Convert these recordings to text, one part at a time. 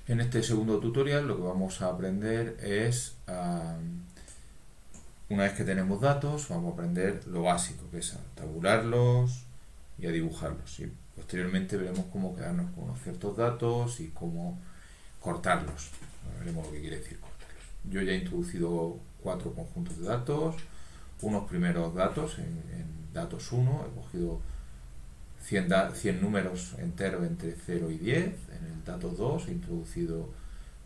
En este segundo tutorial lo que vamos a aprender es, una vez que tenemos datos, vamos a aprender lo básico, que es a tabularlos y a dibujarlos. Y posteriormente veremos cómo quedarnos con unos ciertos datos y cómo cortarlos. Veremos lo que quiere decir cortarlos. Yo ya he introducido 4 conjuntos de datos, unos primeros datos en datos 1, he cogido 100 números enteros entre 0 y 10. En el dato 2 he introducido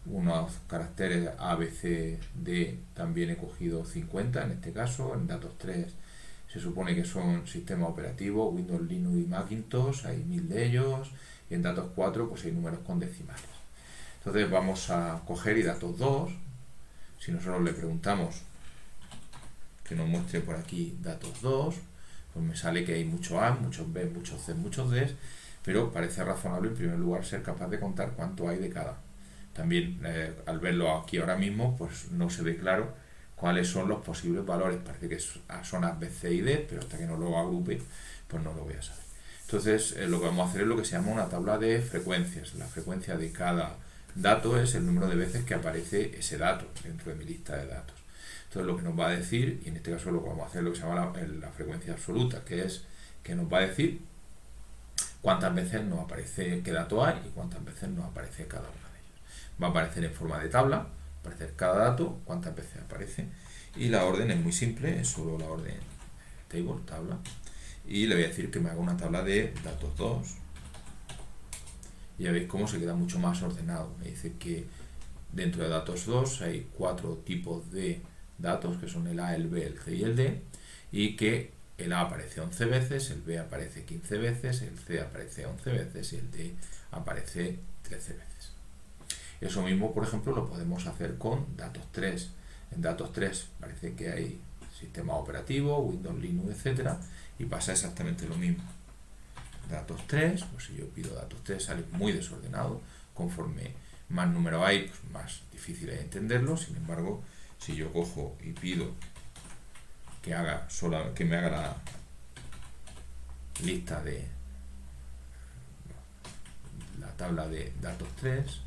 unos caracteres A, B, C, D, también he cogido 50 en este caso. En datos 3 se supone que son sistemas operativos, Windows, Linux y Macintosh, hay 1000 de ellos. Y en datos 4 pues hay números con decimales. Entonces vamos a coger y datos 2, si nosotros le preguntamos que nos muestre por aquí datos 2, pues me sale que hay muchos A, muchos B, muchos C, muchos D, pero parece razonable en primer lugar ser capaz de contar cuánto hay de cada. También al verlo aquí ahora mismo pues no se ve claro cuáles son los posibles valores, parece que son A, B, C y D, pero hasta que no lo agrupe pues no lo voy a saber. Entonces lo que vamos a hacer es lo que se llama una tabla de frecuencias. La frecuencia de cada dato es el número de veces que aparece ese dato dentro de mi lista de datos. Entonces lo que nos va a decir, y en este caso lo que vamos a hacer es lo que se llama la frecuencia absoluta, que es que nos va a decir cuántas veces nos aparece qué dato hay y cuántas veces nos aparece cada una de ellas. Va a aparecer en forma de tabla, va a aparecer cada dato, cuántas veces aparece, y la orden es muy simple, es solo la orden table, tabla, y le voy a decir que me haga una tabla de datos 2, y ya veis cómo se queda mucho más ordenado. Me dice que dentro de datos 2 hay 4 tipos de datos, que son el A, el B, el C y el D, y que el A aparece 11 veces, el B aparece 15 veces, el C aparece 11 veces y el D aparece 13 veces. Eso mismo, por ejemplo, lo podemos hacer con datos 3. En datos 3 parece que hay sistema operativo, Windows, Linux, etcétera, y pasa exactamente lo mismo. Datos 3, pues si yo pido datos 3 sale muy desordenado, conforme más número hay, pues más difícil es entenderlo. Sin embargo, si yo cojo y pido que me haga la lista de la tabla de datos 3,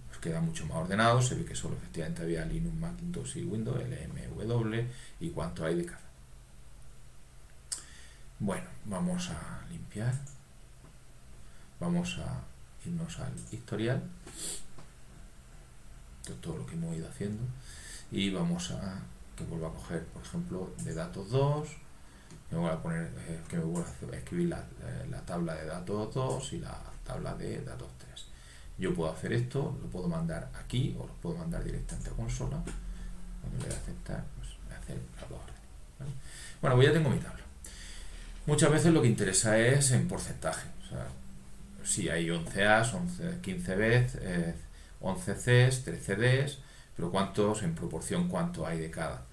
pues queda mucho más ordenado. Se ve que solo efectivamente había Linux, Macintosh y Windows, LMW, y cuánto hay de cada. Bueno, vamos a limpiar, vamos a irnos al historial, todo lo que hemos ido haciendo, y vamos a que vuelva a coger, por ejemplo, de datos 2, me voy a poner que me vuelva a escribir la tabla de datos 2 y la tabla de datos 3. Yo puedo hacer esto, lo puedo mandar aquí o lo puedo mandar directamente a consola. Cuando le doy a aceptar, pues me hace las dos órdenes, ¿vale? Bueno, pues ya tengo mi tabla. Muchas veces lo que interesa es en porcentaje, o sea, si hay 11 A's, 15 B's, 11 C's, 13 D's, pero cuántos en proporción, cuánto hay de cada.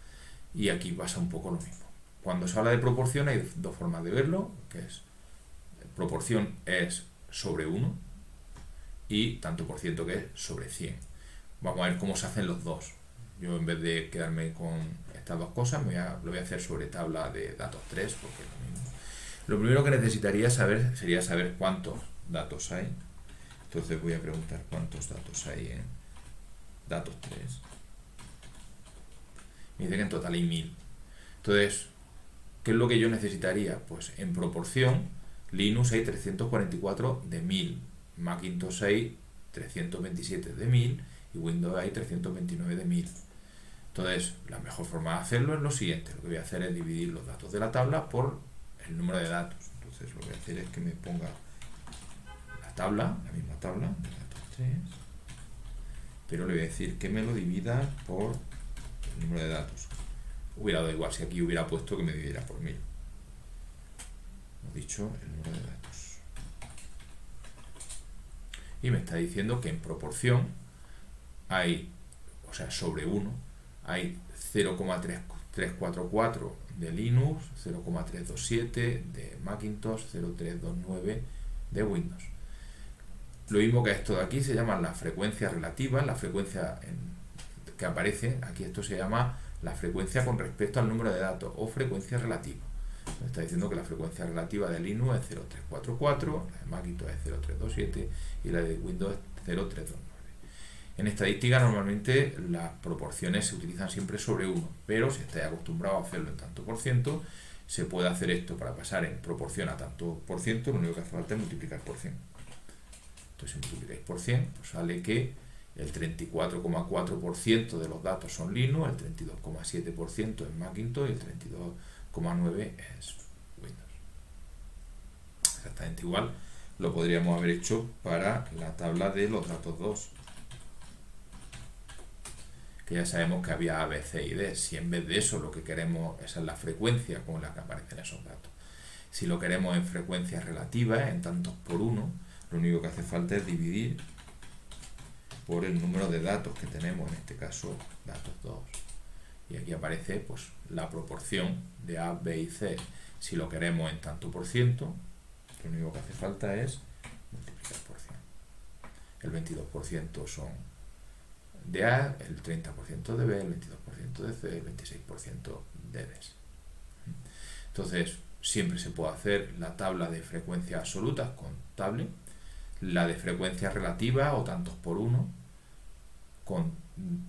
Y aquí pasa un poco lo mismo. Cuando se habla de proporción hay dos formas de verlo, que es proporción es sobre 1 y tanto por ciento que es sobre 100. Vamos a ver cómo se hacen los dos. Yo en vez de quedarme con estas dos cosas lo voy a hacer sobre tabla de datos 3 porque es lo mismo. Lo primero que necesitaría saber sería saber cuántos datos hay. Entonces voy a preguntar cuántos datos hay en datos 3. Me dice que en total hay 1000. Entonces, ¿qué es lo que yo necesitaría? Pues en proporción, Linux hay 344 de 1000, Macintosh hay 327 de 1000 y Windows hay 329 de 1000. Entonces, la mejor forma de hacerlo es lo siguiente. Lo que voy a hacer es dividir los datos de la tabla por el número de datos. Entonces, lo que voy a hacer es que me ponga la misma tabla de datos 3, pero le voy a decir que me lo divida por el número de datos. Hubiera dado igual si aquí hubiera puesto que me dividiera por 1000. Hemos dicho el número de datos. Y me está diciendo que en proporción hay, o sea, sobre 1, hay 0,344 de Linux, 0,327 de Macintosh, 0,329 de Windows. Lo mismo que esto de aquí se llama la frecuencia relativa, la frecuencia que aparece aquí, esto se llama la frecuencia con respecto al número de datos o frecuencia relativa. Nos está diciendo que la frecuencia relativa de Linux es 0344, la de Macintosh es 0327 y la de Windows es 0329. En estadística normalmente las proporciones se utilizan siempre sobre 1, pero si estáis acostumbrados a hacerlo en tanto por ciento, se puede hacer esto para pasar en proporción a tanto por ciento, lo único que hace falta es multiplicar por 100. Entonces si multiplicáis por 100, pues sale que el 34,4% de los datos son Linux, el 32,7% es Macintosh y el 32,9% es Windows. Exactamente igual lo podríamos haber hecho para la tabla de los datos 2. Que ya sabemos que había A, B, C y D. Si en vez de eso lo que queremos, esa es la frecuencia con la que aparecen esos datos. Si lo queremos en frecuencias relativas, en tantos por 1, lo único que hace falta es dividir por el número de datos que tenemos, en este caso datos 2. Y aquí aparece pues la proporción de A, B y C. Si lo queremos en tanto por ciento, lo único que hace falta es multiplicar por 100. El 22% son de A, el 30% de B, el 22% de C, el 26% de D. Entonces, siempre se puede hacer la tabla de frecuencias absolutas con table, la de frecuencias relativas o tantos por 1 con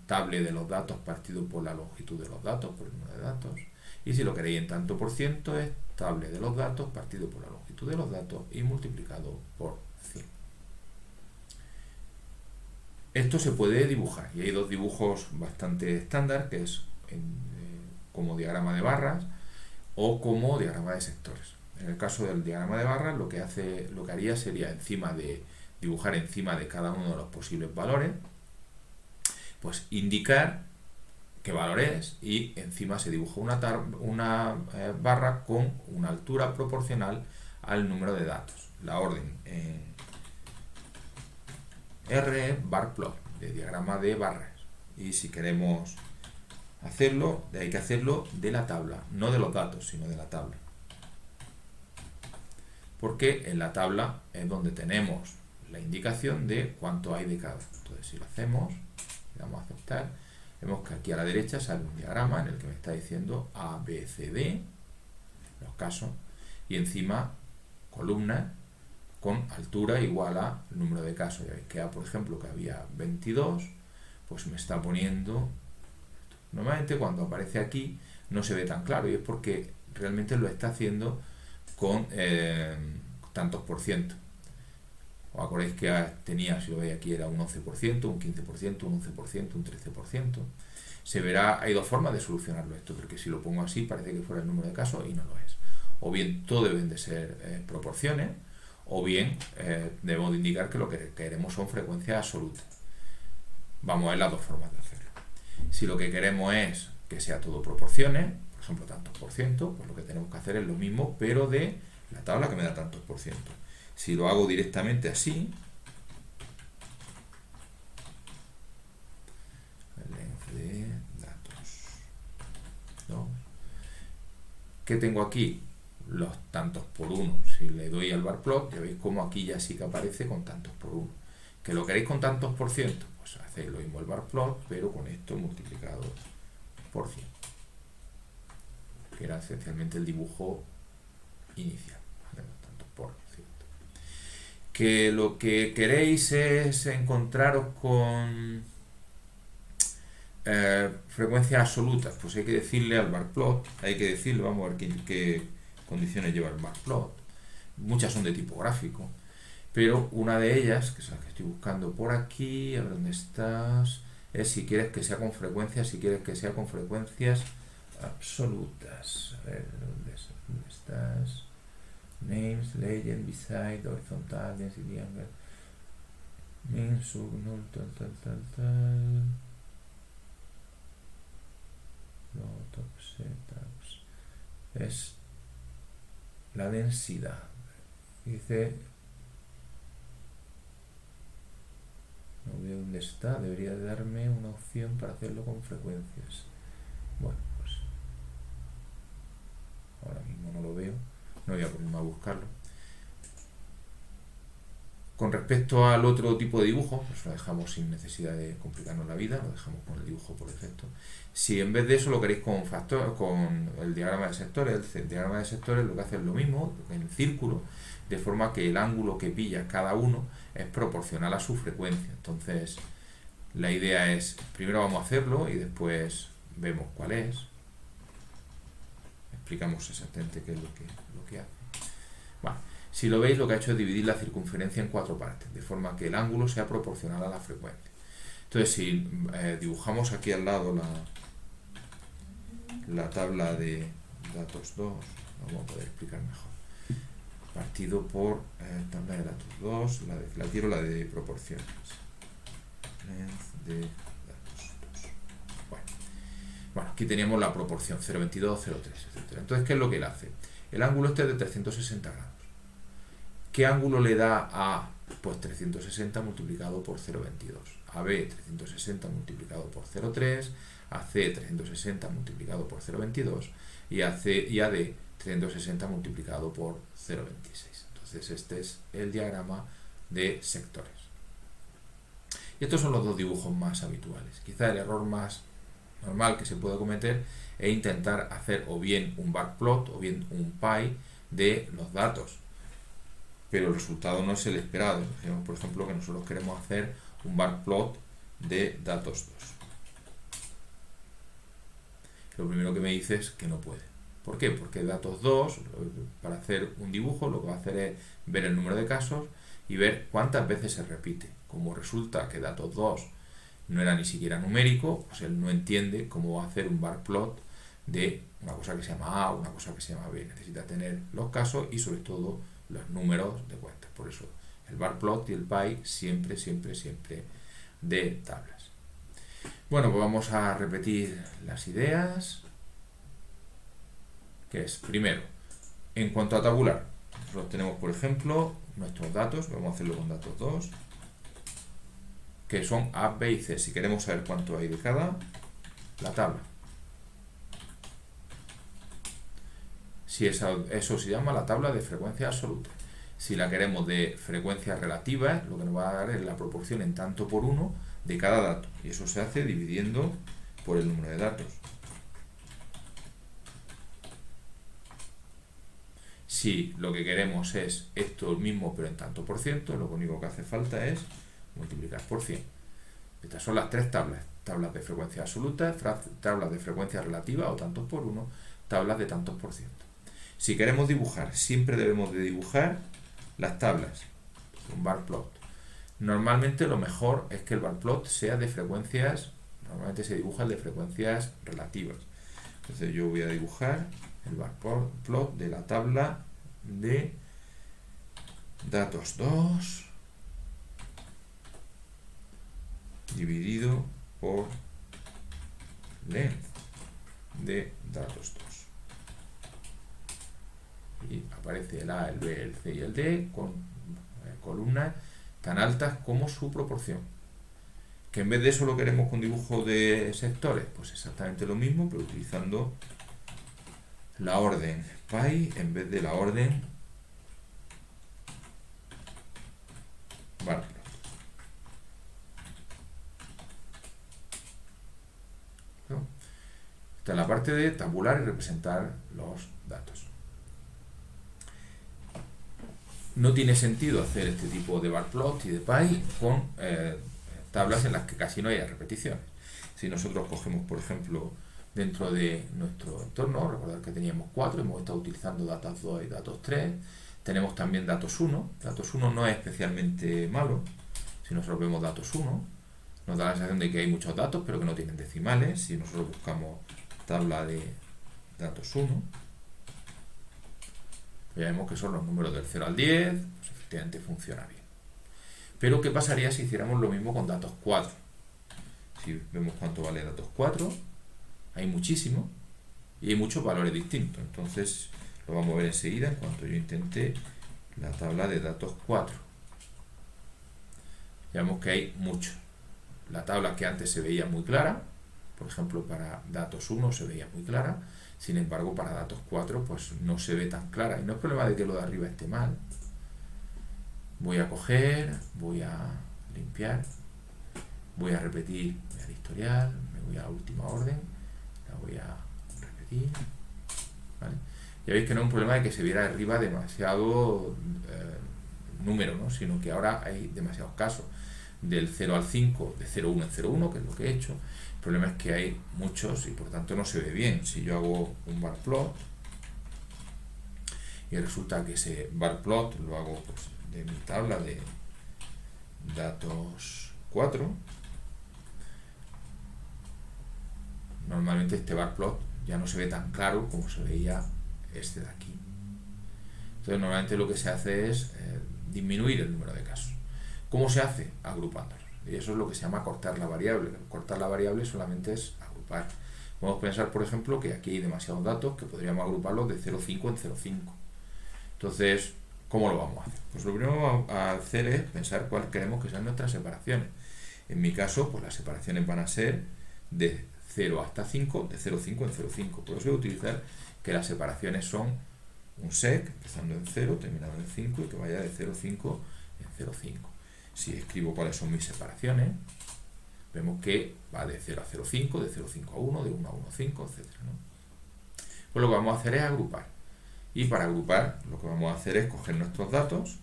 table de los datos partido por la longitud de los datos, por el número de datos, y si lo queréis en tanto por ciento es table de los datos partido por la longitud de los datos y multiplicado por 100. Esto se puede dibujar y hay dos dibujos bastante estándar, que es como diagrama de barras o como diagrama de sectores. En el caso del diagrama de barras, lo que haría sería dibujar encima de cada uno de los posibles valores, pues indicar qué valor es, y encima se dibuja una barra con una altura proporcional al número de datos. La orden R bar plot, de diagrama de barras. Y si queremos hacerlo, hay que hacerlo de la tabla, no de los datos, sino de la tabla. Porque en la tabla es donde tenemos la indicación de cuánto hay de cada. Entonces, si lo hacemos, le damos a aceptar, vemos que aquí a la derecha sale un diagrama en el que me está diciendo A, B, C, D, los casos, y encima columnas con altura igual a número de casos. Ya veis que A, por ejemplo, que había 22, pues me está poniendo. Normalmente cuando aparece aquí no se ve tan claro, y es porque realmente lo está haciendo con tantos por ciento. ¿Os acordáis que tenía, si lo veis aquí, era un 11%, un 15%, un 11%, un 13%? Se verá, hay dos formas de solucionarlo esto, porque si lo pongo así parece que fuera el número de casos y no lo es. O bien todo deben de ser proporciones, o bien debemos de indicar que lo que queremos son frecuencias absolutas. Vamos a ver las dos formas de hacerlo. Si lo que queremos es que sea todo proporciones, por ejemplo tantos por ciento, pues lo que tenemos que hacer es lo mismo, pero de la tabla que me da tantos por ciento. Si lo hago directamente así, length de datos 2, ¿qué tengo aquí? Los tantos por 1. Si le doy al bar plot, ya veis como aquí ya sí que aparece con tantos por 1. ¿Que lo queréis con tantos por ciento? Pues hacéis lo mismo el bar plot, pero con esto multiplicado por 100, que era esencialmente el dibujo inicial, ¿vale? Tantos por ciento. Que lo que queréis es encontraros con frecuencias absolutas, pues hay que decirle al bar plot, vamos a ver qué condiciones lleva el bar plot. Muchas son de tipo gráfico, pero una de ellas, que es la que estoy buscando por aquí, a ver dónde estás, es si quieres que sea con frecuencias, absolutas. A ver, ¿dónde estás? Names, legend, beside, horizontal, density, angle, min, sub, null, tal. No, top, setups. Es la densidad. Dice, no veo dónde está, debería de darme una opción para hacerlo con frecuencias. Bueno, pues ahora mismo no lo veo, no voy a ponerme a buscarlo. Con respecto al otro tipo de dibujo, pues lo dejamos sin necesidad de complicarnos la vida, lo dejamos con el dibujo por defecto. Si en vez de eso lo queréis con el diagrama de sectores, el diagrama de sectores lo que hace es lo mismo, en el círculo, de forma que el ángulo que pilla cada uno es proporcional a su frecuencia. Entonces, la idea es, primero vamos a hacerlo y después vemos cuál es. Explicamos exactamente qué es lo que hace. Bueno, si lo veis, lo que ha hecho es dividir la circunferencia en 4 partes, de forma que el ángulo sea proporcional a la frecuencia. Entonces, si dibujamos aquí al lado la tabla de datos 2, vamos a poder explicar mejor. Partido por tabla de datos 2, la de proporciones. Length de datos 2. Bueno, aquí teníamos la proporción 0,22, 0,3, etc. Entonces, ¿qué es lo que él hace? El ángulo este es de 360 grados. ¿Qué ángulo le da a? Pues 360 multiplicado por 0,22. A B 360 multiplicado por 0,3, a C 360 multiplicado por 0,22 y a D 360 multiplicado por 0,26. Entonces este es el diagrama de sectores. Y estos son los dos dibujos más habituales. Quizá el error más normal que se puede cometer es intentar hacer o bien un backplot o bien un pie de los datos, pero el resultado no es el esperado. Imaginemos, por ejemplo, que nosotros queremos hacer un backplot de datos 2. Lo primero que me dice es que no puede. ¿Por qué? Porque datos 2, para hacer un dibujo, lo que va a hacer es ver el número de casos y ver cuántas veces se repite. Como resulta que datos 2 no era ni siquiera numérico, pues él no entiende cómo va a hacer un backplot de una cosa que se llama A o una cosa que se llama B. Necesita tener los casos y sobre todo los números de cuentas. Por eso el barplot y el pie siempre de tablas. Bueno, pues vamos a repetir las ideas. Que es, primero, en cuanto a tabular, nosotros tenemos, por ejemplo, nuestros datos, vamos a hacerlo con datos 2, que son A, B y C. Si queremos saber cuánto hay de cada, la tabla. Si eso se llama la tabla de frecuencia absoluta. Si la queremos de frecuencias relativas, lo que nos va a dar es la proporción en tanto por 1 de cada dato. Y eso se hace dividiendo por el número de datos. Si lo que queremos es esto mismo pero en tanto por ciento, lo único que hace falta es multiplicar por 100. Estas son las tres tablas. Tablas de frecuencia absoluta, tablas de frecuencia relativa o tantos por 1, tablas de tantos por ciento. Si queremos dibujar, siempre debemos de dibujar las tablas, un barplot. Normalmente lo mejor es que el barplot sea de frecuencias, normalmente se dibuja el de frecuencias relativas. Entonces yo voy a dibujar el barplot de la tabla de datos 2 dividido por length de datos 2. Y aparece el A, el B, el C y el D con columnas tan altas como su proporción. Que en vez de eso lo queremos con dibujo de sectores, pues exactamente lo mismo, pero utilizando la orden pie en vez de la orden barplot. Esta es la parte de tabular y representar los datos. No tiene sentido hacer este tipo de barplot y de pie con tablas en las que casi no haya repeticiones. Si nosotros cogemos, por ejemplo, dentro de nuestro entorno, recordad que teníamos 4, hemos estado utilizando datos 2 y datos 3, tenemos también datos 1. Datos 1 no es especialmente malo. Si nosotros vemos datos 1, nos da la sensación de que hay muchos datos, pero que no tienen decimales. Si nosotros buscamos tabla de datos 1, ya vemos que son los números del 0 al 10, pues efectivamente funciona bien. Pero ¿qué pasaría si hiciéramos lo mismo con datos 4? Si vemos cuánto vale datos 4, hay muchísimo y hay muchos valores distintos. Entonces lo vamos a ver enseguida en cuanto yo intente la tabla de datos 4. Ya vemos que hay mucho. La tabla que antes se veía muy clara, por ejemplo para datos 1 se veía muy clara, sin embargo para datos 4 pues no se ve tan clara. Y no es problema de que lo de arriba esté mal. voy a coger, voy a limpiar, voy a repetir, voy al historial, me voy a la última orden, la voy a repetir, ¿vale? Ya veis que no es un problema de que se viera arriba demasiado número, ¿no? Sino que ahora hay demasiados casos del 0 al 5, de 0,1 en 0,1, que es lo que he hecho. El problema es que hay muchos y por tanto no se ve bien. Si yo hago un bar plot y resulta que ese bar plot lo hago pues, de mi tabla de datos 4, normalmente este bar plot ya no se ve tan claro como se veía este de aquí. Entonces normalmente lo que se hace es disminuir el número de casos. ¿Cómo se hace? Agrupándolos. Y eso es lo que se llama cortar la variable. Cortar la variable solamente es agrupar. Podemos pensar, por ejemplo, que aquí hay demasiados datos que podríamos agruparlos de 0,5 en 0,5. Entonces, ¿cómo lo vamos a hacer? Pues lo primero que vamos a hacer es pensar cuáles queremos que sean nuestras separaciones. En mi caso, pues las separaciones van a ser de 0 hasta 5, de 0,5 en 0,5. Por eso voy a utilizar que las separaciones son un sec, empezando en 0, terminando en 5, y que vaya de 0,5 en 0,5. Si escribo cuáles son mis separaciones, vemos que va de 0 a 0,5, de 0,5 a 1, de 1 a 1,5, etc., ¿no? Pues lo que vamos a hacer es agrupar. Y para agrupar, lo que vamos a hacer es coger nuestros datos,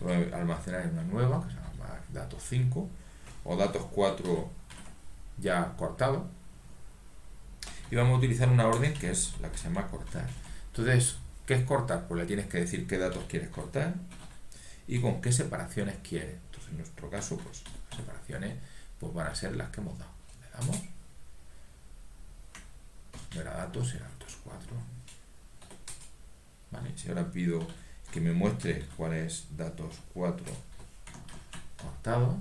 lo voy a almacenar en una nueva, que se llama datos 5, o datos 4 ya cortados, y vamos a utilizar una orden que es la que se llama cortar. Entonces, ¿qué es cortar? Pues le tienes que decir qué datos quieres cortar y con qué separaciones quieres. Entonces, en nuestro caso, pues las separaciones pues, van a ser las que hemos dado. Le damos, no era datos, era datos 4. ¿Vale? Si ahora pido que me muestre cuáles datos 4 cortados,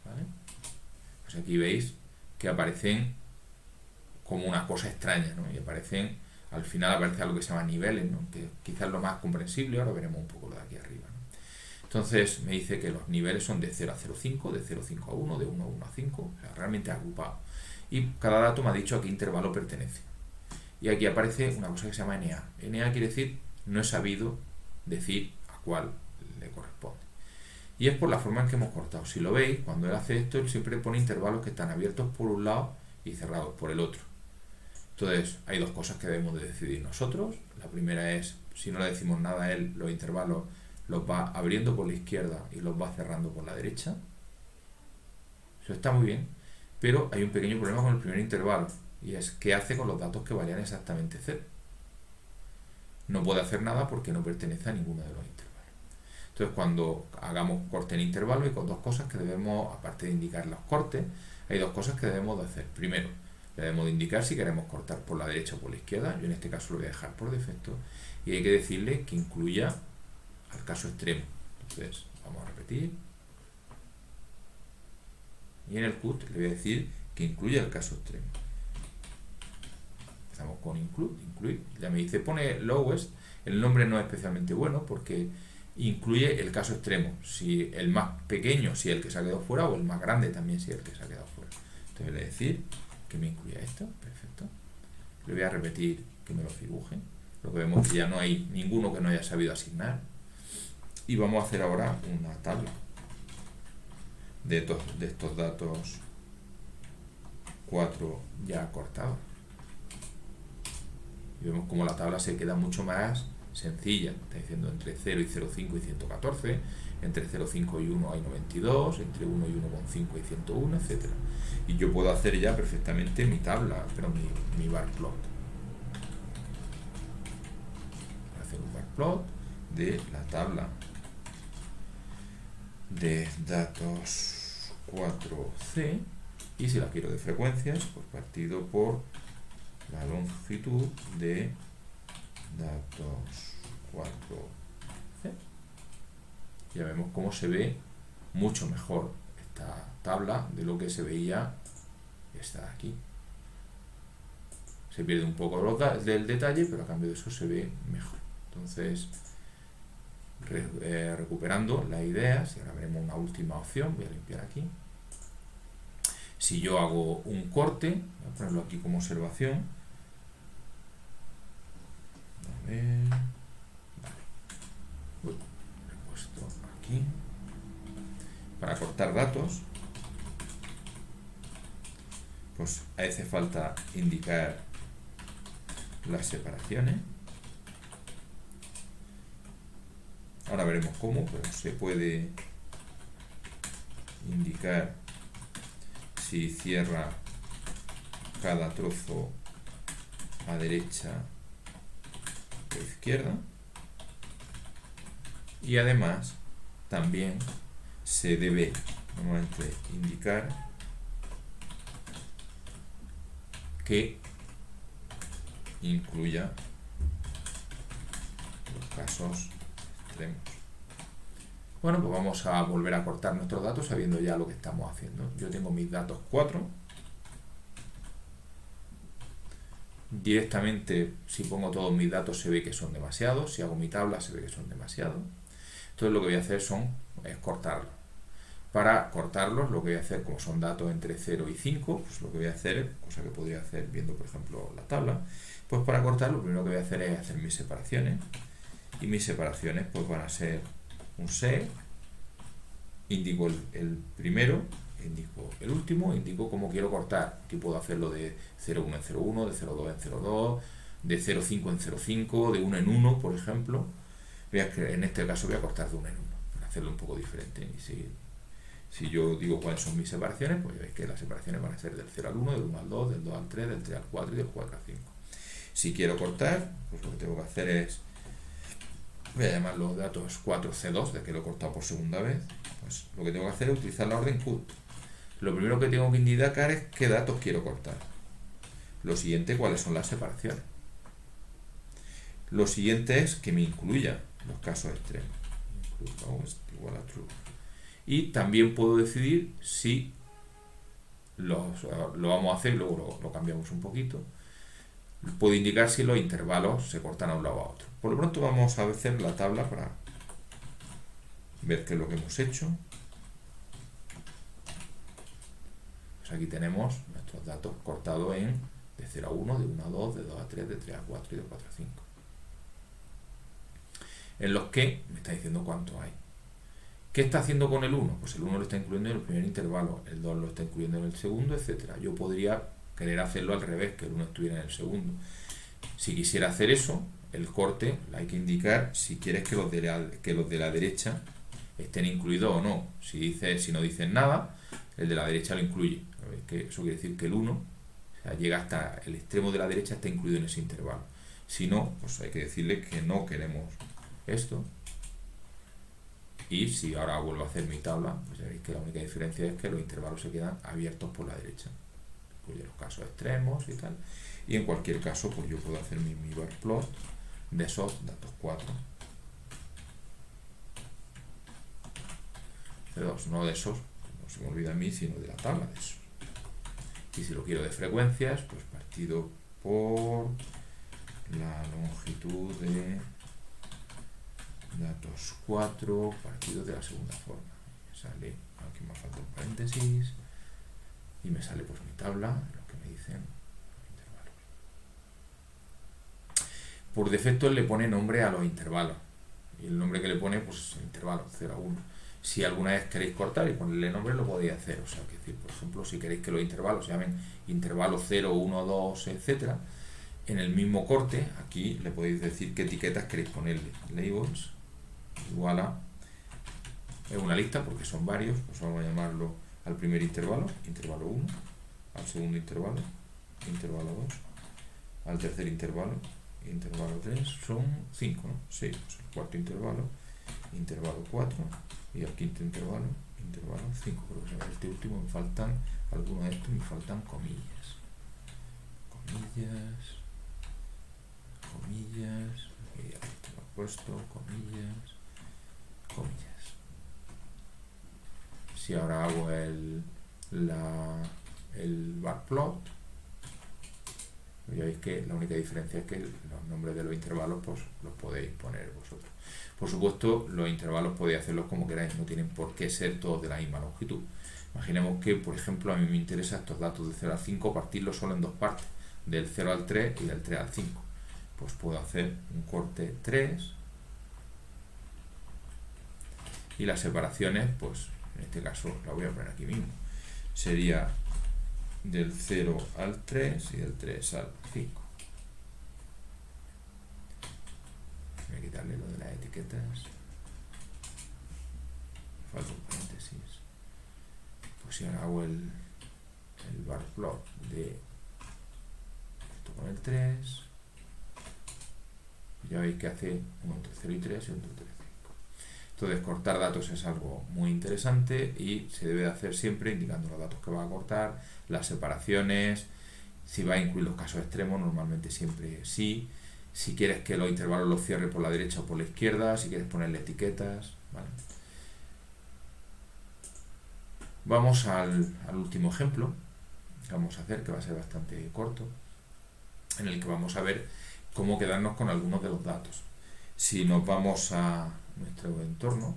¿vale? Pues aquí veis que aparecen como una cosa extraña, ¿no? Y aparecen, al final aparece algo que se llama niveles, ¿no? Que quizás es lo más comprensible, ahora veremos un poco lo de aquí arriba, ¿no? Entonces me dice que los niveles son de 0 a 0,5, de 0,5 a 1, de 1 a 1 a 5, o sea, realmente agrupado. Y cada dato me ha dicho a qué intervalo pertenece. Y aquí aparece una cosa que se llama NA. NA quiere decir no he sabido decir a cuál le corresponde. Y es por la forma en que hemos cortado. Si lo veis, cuando él hace esto, él siempre pone intervalos que están abiertos por un lado y cerrados por el otro. Entonces, hay dos cosas que debemos de decidir nosotros. La primera es, si no le decimos nada a él, los intervalos los va abriendo por la izquierda y los va cerrando por la derecha. Eso está muy bien, pero hay un pequeño problema con el primer intervalo, y es qué hace con los datos que valían exactamente 0. No puede hacer nada porque no pertenece a ninguno de los intervalos. Entonces, cuando hagamos corte en intervalo, hay dos cosas que debemos, aparte de indicar los cortes, hay dos cosas que debemos de hacer. Primero, debemos de indicar si queremos cortar por la derecha o por la izquierda. Yo en este caso lo voy a dejar por defecto. Y hay que decirle que incluya al caso extremo. Entonces, vamos a repetir. Y en el CUT le voy a decir que incluya el caso extremo. Empezamos con incluir. Ya me dice, pone lowest. El nombre no es especialmente bueno porque incluye el caso extremo. Si el más pequeño, si el que se ha quedado fuera, o el más grande también, si el que se ha quedado fuera. Entonces le voy a decir que me incluya esto. Perfecto. Le voy a repetir que me lo dibuje. Lo que vemos que ya no hay ninguno que no haya sabido asignar. Y vamos a hacer ahora una tabla de estos datos 4 ya cortados. Y vemos como la tabla se queda mucho más sencilla. Está diciendo entre 0 y 0,5 y 114, entre 0,5 y 1 hay 92, entre 1 y 1,5 hay 101, etc. Y yo puedo hacer ya perfectamente mi tabla, pero mi bar plot. Voy a hacer un bar plot de la tabla de datos 4C, y si la quiero de frecuencias, pues partido por la longitud de datos 4C. Ya vemos cómo se ve mucho mejor esta tabla de lo que se veía esta de aquí. Se pierde un poco del detalle, pero a cambio de eso se ve mejor. Entonces, recuperando las ideas, y ahora veremos una última opción. Voy a limpiar aquí. Si yo hago un corte, voy a ponerlo aquí como observación. A ver. Vale. Uy, he puesto cortar datos, pues hace falta indicar las separaciones. Ahora veremos cómo, pero se puede indicar si cierra cada trozo a derecha o izquierda. Y además también se debe normalmente indicar que incluya los casos extremos. Bueno, pues vamos a volver a cortar nuestros datos sabiendo ya lo que estamos haciendo. Yo tengo mis datos 4. Directamente, si pongo todos mis datos, se ve que son demasiados. Si hago mi tabla, se ve que son demasiados. Entonces lo que voy a hacer es cortarlos. Para cortarlos, lo que voy a hacer, como son datos entre 0 y 5, pues lo que voy a hacer, cosa que podría hacer viendo, por ejemplo, la tabla, pues para cortar lo primero que voy a hacer es hacer mis separaciones. Y mis separaciones pues van a ser un set, indico el primero, indico el último, indico cómo quiero cortar. Aquí puedo hacerlo de 0,1 en 0,1, de 0,2 en 0,2, de 0,5 en 0,5, de 1 en 1, por ejemplo. En este caso voy a cortar de 1 en 1, para hacerlo un poco diferente. Y si yo digo cuáles son mis separaciones, pues ya veis que las separaciones van a ser del 0 al 1, del 1 al 2, del 2 al 3, del 3 al 4 y del 4 al 5. Si quiero cortar, pues lo que tengo que hacer es, voy a llamar los datos 4C2, de que lo he cortado por segunda vez, pues lo que tengo que hacer es utilizar la orden cut. Lo primero que tengo que indicar es qué datos quiero cortar. Lo siguiente, cuáles son las separaciones. Lo siguiente es que me incluya los casos extremos. Igual a true. Y también puedo decidir si lo vamos a hacer, luego lo cambiamos un poquito. Puedo indicar si los intervalos se cortan a un lado o a otro. Por lo pronto vamos a hacer la tabla para ver qué es lo que hemos hecho. Pues aquí tenemos nuestros datos cortados de 0 a 1, de 1 a 2, de 2 a 3, de 3 a 4 y de 4 a 5. En los que me está diciendo cuánto hay. ¿Qué está haciendo con el 1? Pues el 1 lo está incluyendo en el primer intervalo, el 2 lo está incluyendo en el segundo, etc. Yo podría querer hacerlo al revés, que el 1 estuviera en el segundo. Si quisiera hacer eso, el corte hay que indicar si quieres que los de la derecha estén incluidos o no. Si no dicen nada, el de la derecha lo incluye. Que eso quiere decir que el 1, o sea, llega hasta el extremo de la derecha, está incluido en ese intervalo. Si no, pues hay que decirle que no queremos esto. Y si ahora vuelvo a hacer mi tabla, pues ya veis que la única diferencia es que los intervalos se quedan abiertos por la derecha. Incluye los casos extremos y tal. Y en cualquier caso, pues yo puedo hacer mi bar plot de esos datos 4. No de esos, no se me olvida a mí, sino de la tabla de esos. Y si lo quiero de frecuencias, pues partido por la longitud de datos 4 partido de la segunda forma. Me sale, aquí me falta un paréntesis, y me sale pues mi tabla, lo que me dicen los intervalos. Por defecto le pone nombre a los intervalos, y el nombre que le pone pues el intervalo 0 a 1. Si alguna vez queréis cortar y ponerle nombre, lo podéis hacer. O sea, que decir, por ejemplo, si queréis que los intervalos se llamen intervalo 0, 1, 2, etc., en el mismo corte, aquí le podéis decir qué etiquetas queréis ponerle. Labels igual a, es una lista porque son varios, pues vamos a llamarlo al primer intervalo, intervalo 1, al segundo intervalo, intervalo 2, al tercer intervalo, intervalo 3, son 5, ¿no? 6, pues el cuarto intervalo, intervalo 4, y al quinto intervalo, intervalo 5, porque este último me faltan, algunos de estos me faltan comillas, y ya lo he puesto, comillas. Si ahora hago el bar plot, ya veis que la única diferencia es que los nombres de los intervalos pues los podéis poner vosotros. Por supuesto, los intervalos podéis hacerlos como queráis, no tienen por qué ser todos de la misma longitud. Imaginemos que, por ejemplo, a mí me interesa estos datos de 0 al 5 partirlos solo en dos partes, del 0 al 3 y del 3 al 5. Pues puedo hacer un corte 3 y las separaciones, pues en este caso la voy a poner aquí mismo, sería del 0 al 3 y del 3 al 5. Voy a quitarle lo de las etiquetas, falta un paréntesis. Pues si ahora hago el bar plot de esto con el 3, ya veis que hace uno entre 0 y 3 y otro entre 5. Entonces cortar datos es algo muy interesante y se debe de hacer siempre indicando los datos que va a cortar, las separaciones, si va a incluir los casos extremos, normalmente siempre sí, si quieres que los intervalos los cierre por la derecha o por la izquierda, si quieres ponerle etiquetas, ¿vale? Vamos al último ejemplo que vamos a hacer, que va a ser bastante corto, en el que vamos a ver cómo quedarnos con algunos de los datos. Si nos vamos a nuestro entorno,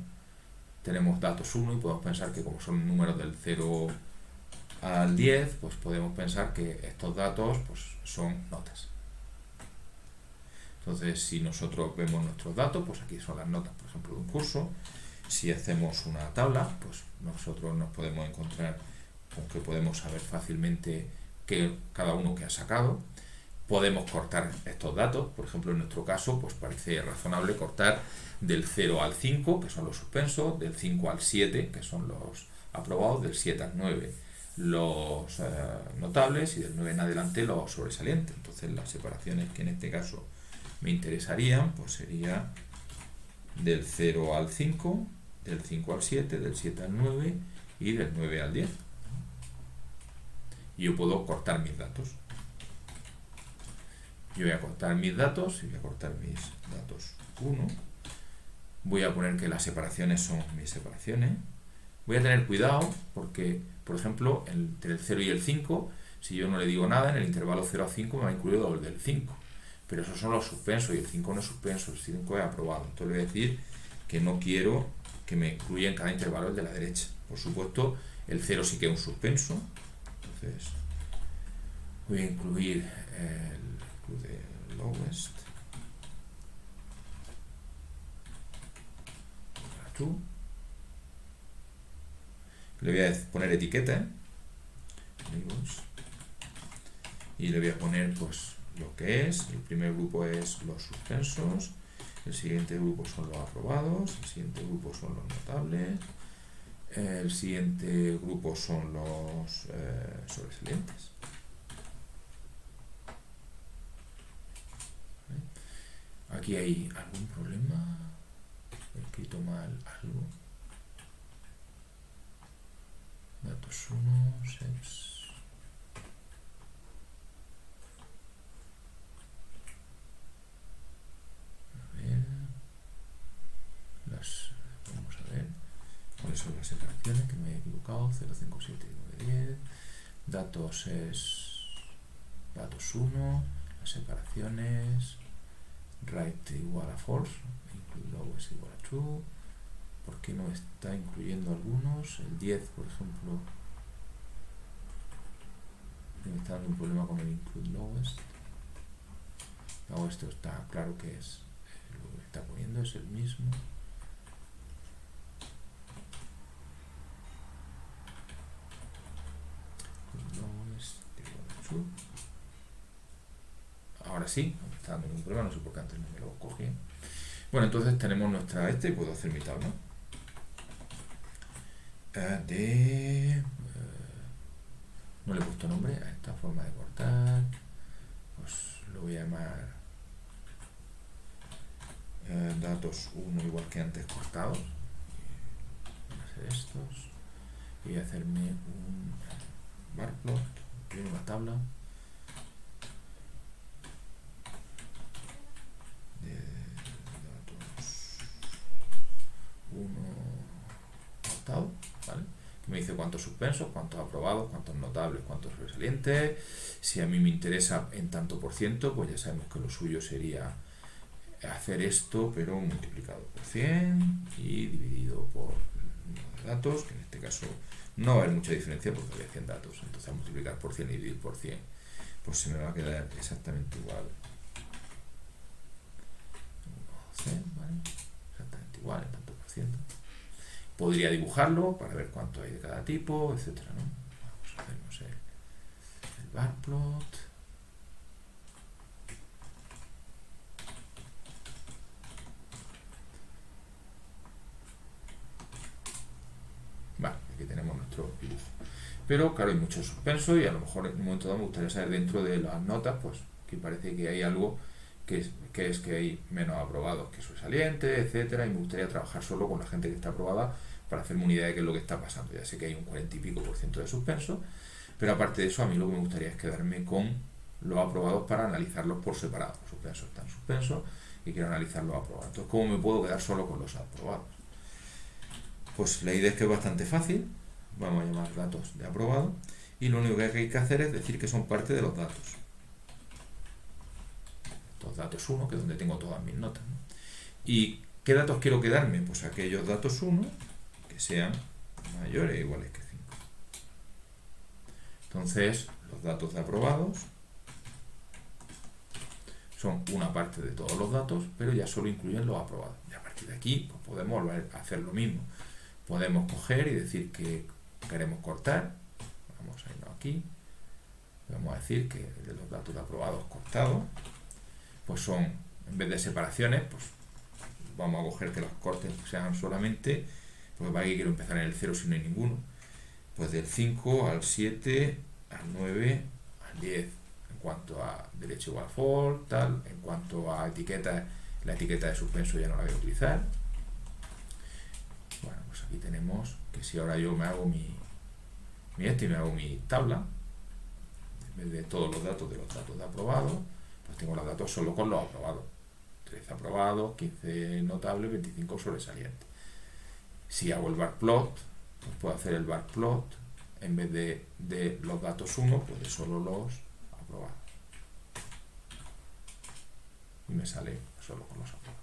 tenemos datos 1 y podemos pensar que como son números del 0 al 10, pues podemos pensar que estos datos pues son notas. Entonces, si nosotros vemos nuestros datos, pues aquí son las notas, por ejemplo, de un curso. Si hacemos una tabla, pues nosotros nos podemos encontrar con que podemos saber fácilmente que cada uno que ha sacado. Podemos cortar estos datos, por ejemplo, en nuestro caso, pues parece razonable cortar del 0 al 5, que son los suspensos, del 5 al 7, que son los aprobados, del 7 al 9 los notables y del 9 en adelante los sobresalientes. Entonces las separaciones que en este caso me interesarían, pues sería del 0 al 5, del 5 al 7, del 7 al 9 y del 9 al 10. Y yo puedo cortar mis datos. Yo voy a cortar mis datos y voy a cortar mis datos 1. Voy a poner que las separaciones son mis separaciones. Voy a tener cuidado porque, por ejemplo, entre el 0 y el 5, si yo no le digo nada, en el intervalo 0 a 5 me va incluido el del 5. Pero esos son los suspensos y el 5 no es suspenso, el 5 es aprobado. Entonces le voy a decir que no quiero que me incluya en cada intervalo el de la derecha. Por supuesto, el 0 sí que es un suspenso. Entonces voy a incluir el lowest. Le voy a poner etiqueta y le voy a poner pues lo que es. El primer grupo es los suspensos, el siguiente grupo son los aprobados, el siguiente grupo son los notables, el siguiente grupo son los sobresalientes. Aquí hay algún problema, he escrito mal algo. Datos 1, 6. Vamos a ver cuáles son las separaciones, que me he equivocado. 0, 5, 7, 9, 10. Datos es datos 1, las separaciones right igual a false, include low es igual a true. ¿Por qué no está incluyendo algunos? El 10, por ejemplo, me está dando un problema con el include lowest. No, esto está claro que es lo que está poniendo, es el mismo. Ahora sí, no me está dando ningún problema, no sé por qué antes no me lo cogí. Bueno, entonces tenemos nuestra y puedo hacer mi tabla. No le he puesto nombre a esta forma de cortar, pues lo voy a llamar datos 1 igual que antes cortados. Voy a hacer estos y voy a hacerme un bar plot, una tabla de datos 1 cortado, ¿vale? Que me dice cuántos suspensos, cuántos aprobados, cuántos notables, cuántos sobresalientes. Si a mí me interesa en tanto por ciento, pues ya sabemos que lo suyo sería hacer esto, pero multiplicado por 100 y dividido por el número de datos, que en este caso no va a haber mucha diferencia porque había 100 datos. Entonces a multiplicar por 100 y dividir por 100, pues se me va a quedar exactamente igual. 100, ¿vale? Exactamente igual en tanto por ciento. podría dibujarlo para ver cuánto hay de cada tipo, etcétera, ¿no? Vamos a hacernos el bar plot. Vale, aquí tenemos nuestro dibujo. Pero claro, hay mucho suspenso y a lo mejor en un momento dado me gustaría saber dentro de las notas, pues que parece que hay algo que hay menos aprobados que sobresalientes, etcétera, y me gustaría trabajar solo con la gente que está aprobada para hacerme una idea de qué es lo que está pasando. Ya sé que hay un 40 y pico % de suspenso, pero aparte de eso, a mí lo que me gustaría es quedarme con los aprobados para analizarlos por separado. Los suspensos están suspensos y quiero analizar los aprobados. Entonces, ¿cómo me puedo quedar solo con los aprobados? Pues la idea es que es bastante fácil. Vamos a llamar datos de aprobado y lo único que hay que hacer es decir que son parte de los datos. Los datos 1, que es donde tengo todas mis notas, ¿no? ¿Y qué datos quiero quedarme? Pues aquellos datos 1 que sean mayores o iguales que 5. Entonces, los datos de aprobados son una parte de todos los datos, pero ya solo incluyen los aprobados. Y a partir de aquí pues podemos volver a hacer lo mismo. Podemos coger y decir que queremos cortar. Vamos a irnos aquí. Vamos a decir que de los datos de aprobados cortados, pues son, en vez de separaciones, pues vamos a coger que los cortes sean solamente, porque para aquí quiero empezar en el 0 si no hay ninguno, pues del 5 al 7, al 9, al 10, en cuanto a derecho igual false, tal, en cuanto a etiquetas, la etiqueta de suspenso ya no la voy a utilizar. Bueno, pues aquí tenemos que si ahora yo me hago mi y me hago mi tabla, en vez de todos los datos de aprobado, pues tengo los datos solo con los aprobados. 13 aprobados, 15 notables, 25 sobresalientes. Si hago el bar plot, pues puedo hacer el bar plot en vez de los datos 1, pues de solo los aprobados. Y me sale solo con los aprobados.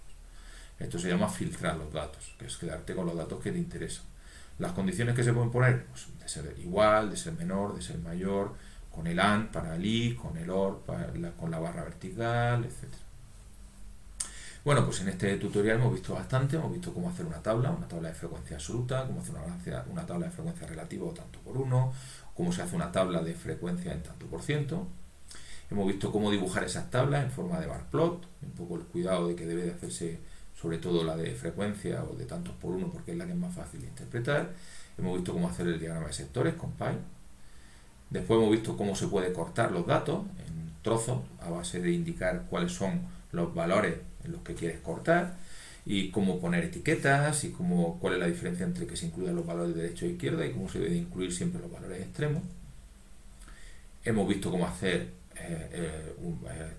Esto se llama filtrar los datos, que es quedarte con los datos que te interesan. Las condiciones que se pueden poner, pues de ser igual, de ser menor, de ser mayor, con el AND para el I, con el OR con la barra vertical, etc. Bueno, pues en este tutorial hemos visto bastante, hemos visto cómo hacer una tabla de frecuencia absoluta, cómo hacer una tabla de frecuencia relativa o tanto por 1, cómo se hace una tabla de frecuencia en tanto por ciento. Hemos visto cómo dibujar esas tablas en forma de bar plot, un poco el cuidado de que debe de hacerse sobre todo la de frecuencia o de tantos por 1 porque es la que es más fácil de interpretar. Hemos visto cómo hacer el diagrama de sectores con Pi. Después hemos visto cómo se puede cortar los datos en trozos a base de indicar cuáles son los valores en los que quieres cortar y cómo poner etiquetas y cuál es la diferencia entre que se incluyan los valores de derecha e izquierda y cómo se debe incluir siempre los valores extremos. Hemos visto cómo hacer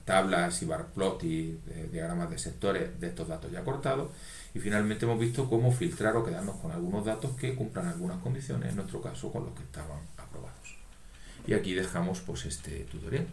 tablas y bar plot y diagramas de sectores de estos datos ya cortados y finalmente hemos visto cómo filtrar o quedarnos con algunos datos que cumplan algunas condiciones, en nuestro caso con los que estaban aprobados. Y aquí dejamos pues este tutorial.